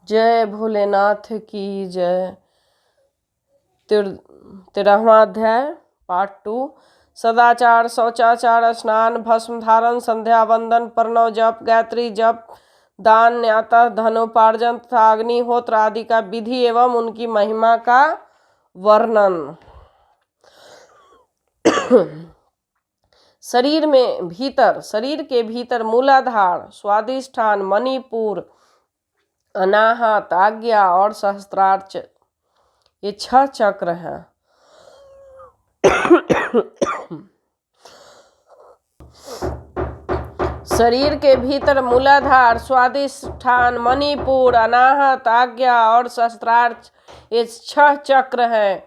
जय भोलेनाथ की जय। 13वां अध्याय पार्ट 2। सदाचार, शौचाचार, स्नान, भस्म धारण, संध्या वंदन, प्रणव जप, गायत्री जप, दान, न्याता, धनोपार्जन तथा अग्निहोत्र आदि का विधि एवं उनकी महिमा का वर्णन। शरीर के भीतर मूलाधार, स्वादिष्ठान, मणिपुर, अनाहत, आज्ञा और सहस्त्रार्च, ये 6 चक्र हैं। शरीर के भीतर मूलाधार, स्वादिष्ठान, मणिपुर, अनाहत, आज्ञा और सहस्त्रार्च, ये 6 चक्र हैं।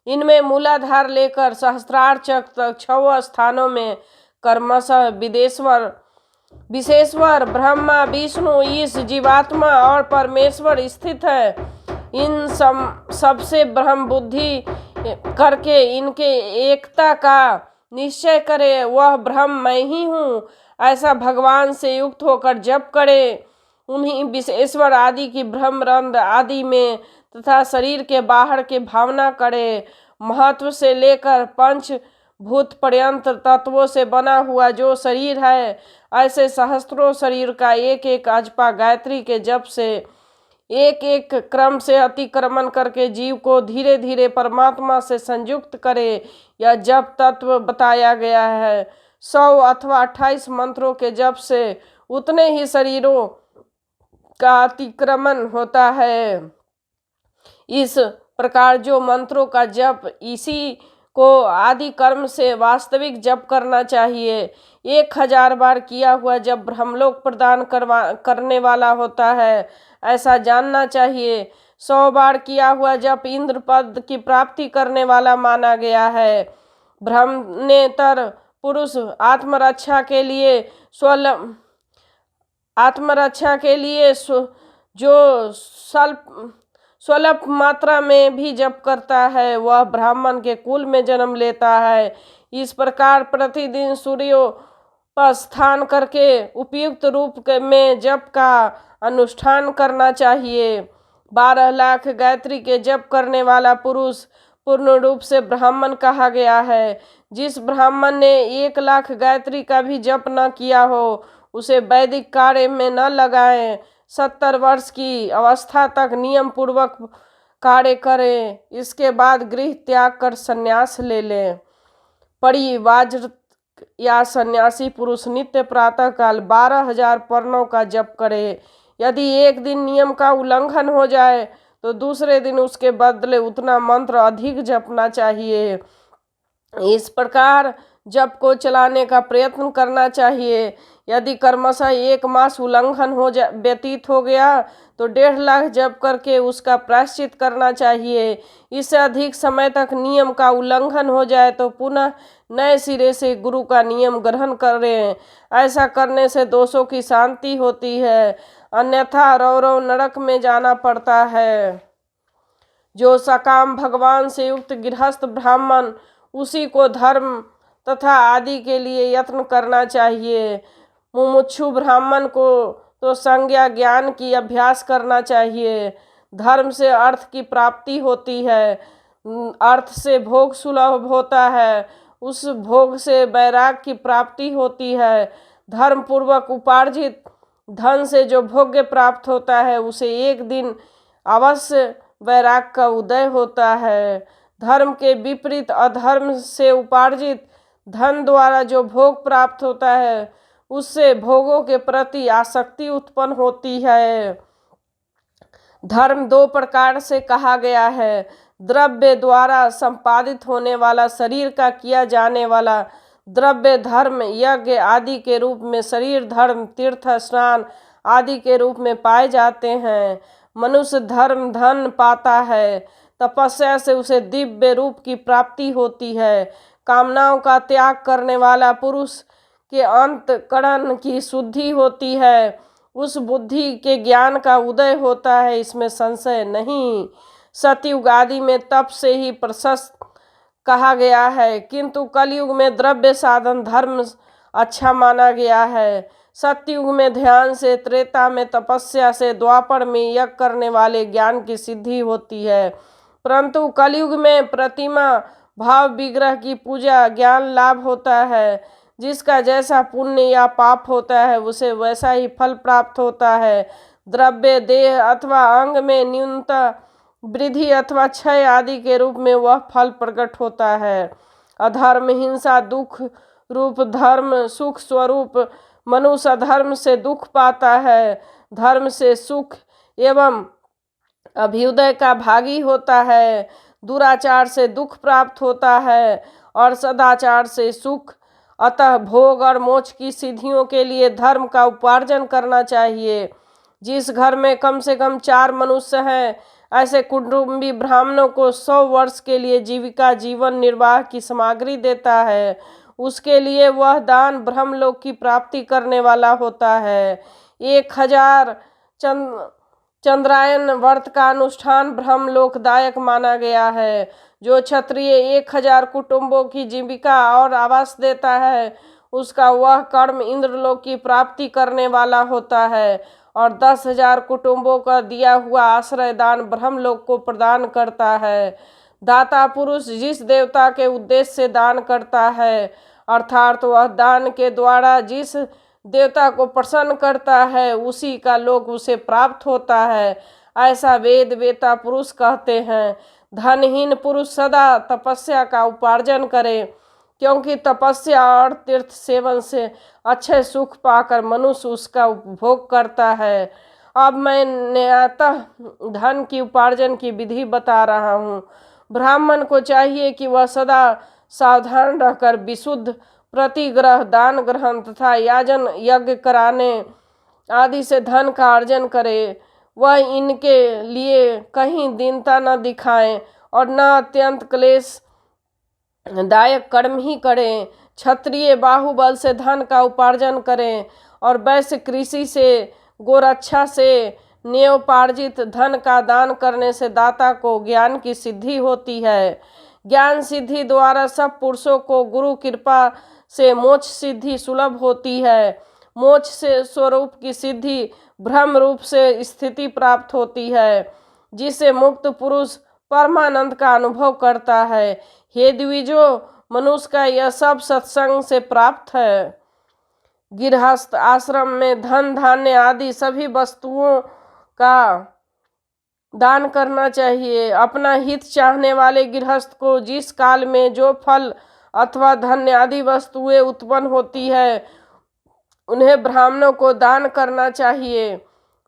इनमें मूलाधार लेकर सहस्त्रार्च तक 6 स्थानों में कर्मशः विशेश्वर ब्रह्मा, विष्णु, ईश, जीवात्मा और परमेश्वर स्थित है। इन सबसे ब्रह्म बुद्धि करके इनके एकता का निश्चय करे, वह ब्रह्म मैं ही हूँ, ऐसा भगवान से युक्त होकर जप करे। उन्हीं विशेश्वर आदि की ब्रह्मरंध्र आदि में तथा शरीर के बाहर के भावना करे। महत्व से लेकर पंच भूत पर्यंत तत्वों से बना हुआ जो शरीर है, ऐसे सहस्त्रों शरीर का एक एक अजपा गायत्री के जप से एक एक क्रम से अतिक्रमण करके जीव को धीरे धीरे परमात्मा से संयुक्त करे। यह जप तत्व बताया गया है। 100 अथवा 28 मंत्रों के जप से उतने ही शरीरों का अतिक्रमण होता है। इस प्रकार जो मंत्रों का जप, इसी को आदि कर्म से वास्तविक जप करना चाहिए। 1000 बार किया हुआ जप ब्रह्मलोक प्रदान करने वाला होता है, ऐसा जानना चाहिए। 100 बार किया हुआ जप इंद्र पद की प्राप्ति करने वाला माना गया है। ब्रह्मनेतर पुरुष आत्मरक्षा के लिए जो स्वल्प मात्रा में भी जप करता है, वह ब्राह्मण के कुल में जन्म लेता है। इस प्रकार प्रतिदिन सूर्योपास्थान करके उपयुक्त रूप में जप का अनुष्ठान करना चाहिए। 12 लाख गायत्री के जप करने वाला पुरुष पूर्ण रूप से ब्राह्मण कहा गया है। जिस ब्राह्मण ने 1 लाख गायत्री का भी जप न किया हो, उसे वैदिक कार्य में न लगाएं। 70 वर्ष की अवस्था तक नियम पूर्वक कार्य करें, इसके बाद गृह त्याग कर संन्यास ले लें। परिवाजृत या सन्यासी पुरुष नित्य प्रातः काल 12,000 पर्णों का जप करे। यदि एक दिन नियम का उल्लंघन हो जाए तो दूसरे दिन उसके बदले उतना मंत्र अधिक जपना चाहिए। इस प्रकार जप को चलाने का प्रयत्न करना चाहिए। यदि क्रमशः 1 मास उल्लंघन व्यतीत हो गया तो 1.5 लाख जप करके उसका प्रायश्चित करना चाहिए। इससे अधिक समय तक नियम का उल्लंघन हो जाए तो पुनः नए सिरे से गुरु का नियम ग्रहण करें। ऐसा करने से दोषों की शांति होती है, अन्यथा रौरव नरक में जाना पड़ता है। जो सकाम भगवान से युक्त गृहस्थ ब्राह्मण, उसी को धर्म तथा आदि के लिए यत्न करना चाहिए। मुमुक्षु ब्राह्मण को तो संज्ञा ज्ञान की अभ्यास करना चाहिए। धर्म से अर्थ की प्राप्ति होती है, अर्थ से भोग सुलभ होता है, उस भोग से वैराग की प्राप्ति होती है। धर्म पूर्वक उपार्जित धन से जो भोग्य प्राप्त होता है, उसे एक दिन अवश्य वैराग का उदय होता है। धर्म के विपरीत अधर्म से उपार्जित धन द्वारा जो भोग प्राप्त होता है, उससे भोगों के प्रति आसक्ति उत्पन्न होती है। धर्म 2 प्रकार से कहा गया है। द्रव्य द्वारा संपादित होने वाला शरीर का किया जाने वाला द्रव्य धर्म, यज्ञ आदि के रूप में शरीर धर्म, तीर्थ स्नान आदि के रूप में पाए जाते हैं। मनुष्य धर्म धन पाता है, तपस्या से उसे दिव्य रूप की प्राप्ति होती है। कामनाओं का त्याग करने वाला पुरुष के अंतःकरण की शुद्धि होती है, उस बुद्धि के ज्ञान का उदय होता है, इसमें संशय नहीं। सतयुग आदि में तप से ही प्रशस्त कहा गया है, किंतु कलयुग में द्रव्य साधन धर्म अच्छा माना गया है। सतयुग में ध्यान से, त्रेता में तपस्या से, द्वापर में यज्ञ करने वाले ज्ञान की सिद्धि होती है। परंतु कलयुग में प्रतिमा भाव विग्रह की पूजा ज्ञान लाभ होता है। जिसका जैसा पुण्य या पाप होता है उसे वैसा ही फल प्राप्त होता है। द्रव्य, देह अथवा अंग में न्यूनता, वृद्धि अथवा क्षय आदि के रूप में वह फल प्रकट होता है। अधर्म, हिंसा, दुख रूप धर्म सुख स्वरूप मनुष्य अधर्म से दुख पाता है, धर्म से सुख एवं अभ्युदय का भागी होता है। दुराचार से दुख प्राप्त होता है और सदाचार से सुख। अतः भोग और मोक्ष की सिद्धियों के लिए धर्म का उपार्जन करना चाहिए। जिस घर में कम से कम 4 मनुष्य हैं, ऐसे कुटुंबी ब्राह्मणों को 100 वर्ष के लिए जीविका जीवन निर्वाह की सामग्री देता है। उसके लिए वह दान ब्रह्मलोक की प्राप्ति करने वाला होता है। 1000 चंद्रायन व्रत का अनुष्ठान ब्रह्मलोकदायक माना गया है। जो क्षत्रिय 1000 कुटुंबों की जीविका और आवास देता है, उसका वह कर्म इंद्रलोक की प्राप्ति करने वाला होता है और 10,000 कुटुंबों का दिया हुआ आश्रय दान ब्रह्मलोक को प्रदान करता है। दाता पुरुष जिस देवता के उद्देश्य से दान करता है, अर्थात वह दान के द्वारा जिस देवता को प्रसन्न करता है, उसी का लोक उसे प्राप्त होता है, ऐसा वेद वेता पुरुष कहते हैं। धनहीन पुरुष सदा तपस्या का उपार्जन करे, क्योंकि तपस्या और तीर्थ सेवन से अच्छे सुख पाकर मनुष्य उसका उपभोग करता है। अब मैं न्यायतः धन की उपार्जन की विधि बता रहा हूँ। ब्राह्मण को चाहिए कि वह सदा सावधान रहकर विशुद्ध प्रतिग्रह, दान ग्रहण तथा याजन यज्ञ कराने आदि से धन का अर्जन करे। वह इनके लिए कहीं दीनता न दिखाएं और न अत्यंत क्लेश दायक कर्म ही करें। क्षत्रिय बाहुबल से धन का उपार्जन करें और वैश्य कृषि से, गोरक्षा से न्योपार्जित धन का दान करने से दाता को ज्ञान की सिद्धि होती है। ज्ञान सिद्धि द्वारा सब पुरुषों को गुरु कृपा से मोक्ष सिद्धि सुलभ होती है। मोक्ष से स्वरूप की सिद्धि ब्रह्म रूप से स्थिति प्राप्त होती है, जिसे मुक्त पुरुष परमानंद का अनुभव करता है। हे द्विजो, मनुष्य का यह सब सत्संग से प्राप्त है। गृहस्थ आश्रम में धन धान्य आदि सभी वस्तुओं का दान करना चाहिए। अपना हित चाहने वाले गृहस्थ को जिस काल में जो फल अथवा धन्य आदि वस्तुएं उत्पन्न होती है, उन्हें ब्राह्मणों को दान करना चाहिए।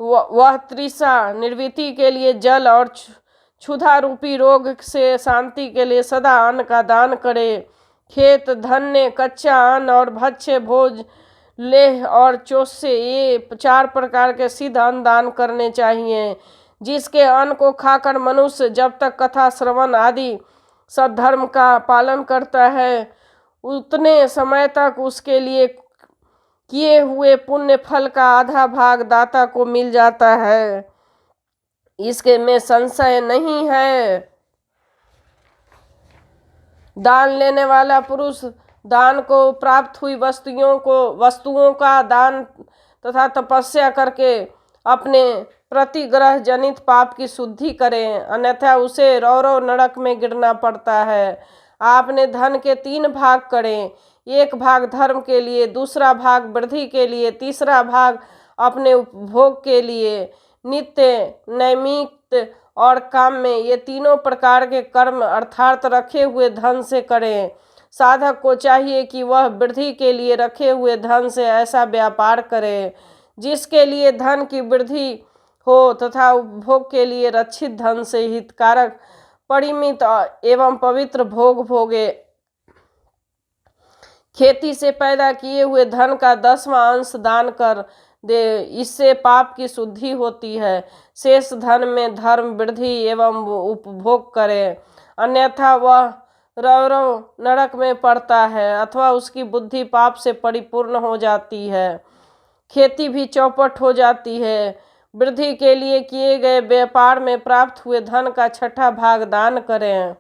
वह तृषा निवृत्ति के लिए जल और क्षुधा रूपी रोग से शांति के लिए सदा अन्न का दान करे। खेत, धन्य, कच्चा अन्न और भक्ष्य भोज, लेह और चोष्य, ये 4 प्रकार के सिद्ध अन्न दान करने चाहिए। जिसके अन्न को खाकर मनुष्य जब तक कथा श्रवण आदि सद्धर्म का पालन करता है, उतने समय तक उसके लिए किए हुए पुण्य फल का आधा भाग दाता को मिल जाता है। इसके में संशय नहीं है। दान लेने वाला पुरुष दान को प्राप्त हुई वस्तुओं का दान तथा तपस्या करके अपने प्रतिग्रह जनित पाप की शुद्धि करें, अन्यथा उसे रौरव नरक में गिरना पड़ता है। आपने धन के 3 भाग करें। 1 भाग धर्म के लिए, दूसरा भाग वृद्धि के लिए, तीसरा भाग अपने उपभोग के लिए। नित्य, नैमित्त और काम में ये तीनों प्रकार के कर्म अर्थात रखे हुए धन से करें। साधक को चाहिए कि वह वृद्धि के लिए रखे हुए धन से ऐसा व्यापार करे जिसके लिए धन की वृद्धि हो तथा उपभोग के लिए रक्षित धन से हितकारक, परिमित एवं पवित्र भोग भोगे। खेती से पैदा किए हुए धन का 10वां अंश दान कर दे, इससे पाप की शुद्धि होती है। शेष धन में धर्म, वृद्धि एवं उपभोग करे, अन्यथा वह रौरव नरक में पड़ता है अथवा उसकी बुद्धि पाप से परिपूर्ण हो जाती है। खेती भी चौपट हो जाती है। वृद्धि के लिए किए गए व्यापार में प्राप्त हुए धन का 6ठा भाग दान करें।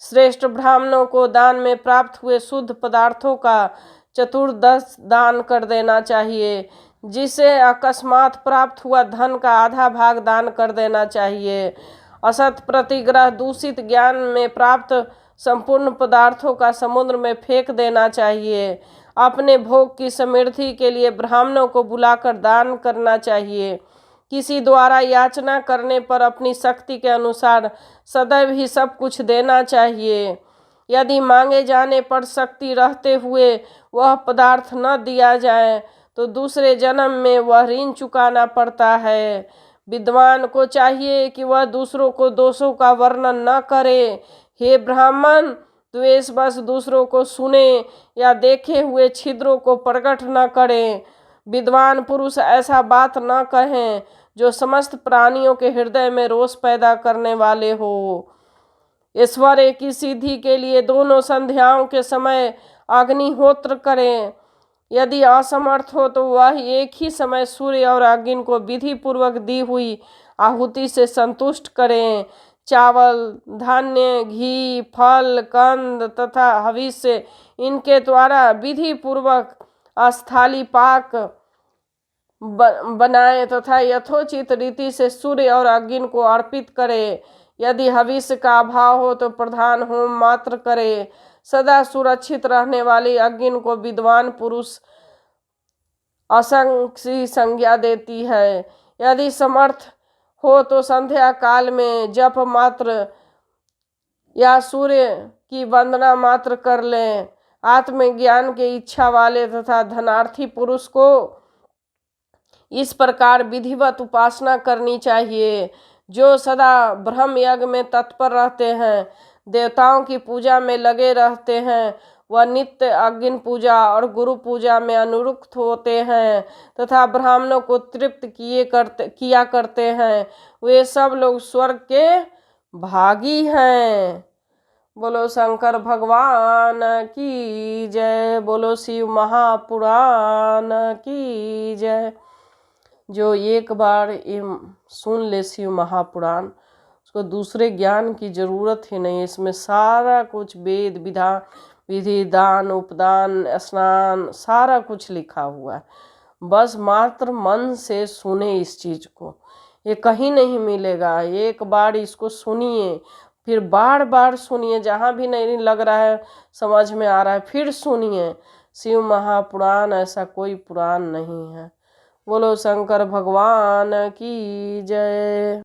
श्रेष्ठ ब्राह्मणों को दान में प्राप्त हुए शुद्ध पदार्थों का चतुर्दश दान कर देना चाहिए। जिसे अकस्मात प्राप्त हुआ धन का आधा भाग दान कर देना चाहिए। असत प्रतिग्रह दूषित ज्ञान में प्राप्त संपूर्ण पदार्थों का समुद्र में फेंक देना चाहिए। अपने भोग की समृद्धि के लिए ब्राह्मणों को बुलाकर दान करना चाहिए। किसी द्वारा याचना करने पर अपनी शक्ति के अनुसार सदैव ही सब कुछ देना चाहिए। यदि मांगे जाने पर शक्ति रहते हुए वह पदार्थ न दिया जाए तो दूसरे जन्म में वह ऋण चुकाना पड़ता है। विद्वान को चाहिए कि वह दूसरों को दोषों का वर्णन न करे। हे ब्राह्मण, द्वेषवश दूसरों को सुने या देखे हुए छिद्रों को प्रकट न करें। विद्वान पुरुष ऐसा बात न कहें जो समस्त प्राणियों के हृदय में रोष पैदा करने वाले हो। ऐश्वर्य की सिद्धि के लिए दोनों संध्याओं के समय अग्निहोत्र करें। यदि असमर्थ हो तो वह एक ही समय सूर्य और अग्नि को विधि पूर्वक दी हुई आहुति से संतुष्ट करें। चावल, धान्य, घी, फल, कंद तथा हविष्य इनके द्वारा विधि पूर्वक अस्थाली पाक बनाए तथा यथोचित रीति से सूर्य और अग्नि को अर्पित करे। यदि हविष्य का अभाव हो तो प्रधान होम मात्र करे। सदा सुरक्षित रहने वाली अग्नि को विद्वान पुरुष असंग की संज्ञा देती है। यदि समर्थ हो तो संध्या काल में जप मात्र या सूर्य की वंदना मात्र कर लें। आत्मज्ञान के इच्छा वाले तथा धनार्थी पुरुष को इस प्रकार विधिवत उपासना करनी चाहिए। जो सदा ब्रह्म यज्ञ में तत्पर रहते हैं, देवताओं की पूजा में लगे रहते हैं, वह नित्य अग्नि पूजा और गुरु पूजा में अनुरक्त होते हैं तथा ब्राह्मणों को तृप्त किया करते हैं, वे सब लोग स्वर्ग के भागी हैं। बोलो शंकर भगवान की जय। बोलो शिव महापुराण की जय। जो एक बार ये सुन ले शिव महापुराण, उसको दूसरे ज्ञान की जरूरत ही नहीं। इसमें सारा कुछ वेद विधान, विधि, दान, उपदान, स्नान सारा कुछ लिखा हुआ है। बस मात्र मन से सुने इस चीज को, ये कहीं नहीं मिलेगा। एक बार इसको सुनिए, फिर बार बार सुनिए, जहाँ भी नहीं लग रहा है, समझ में आ रहा है, फिर सुनिए। शिव महापुराण ऐसा कोई पुराण नहीं है। बोलो शंकर भगवान की जय।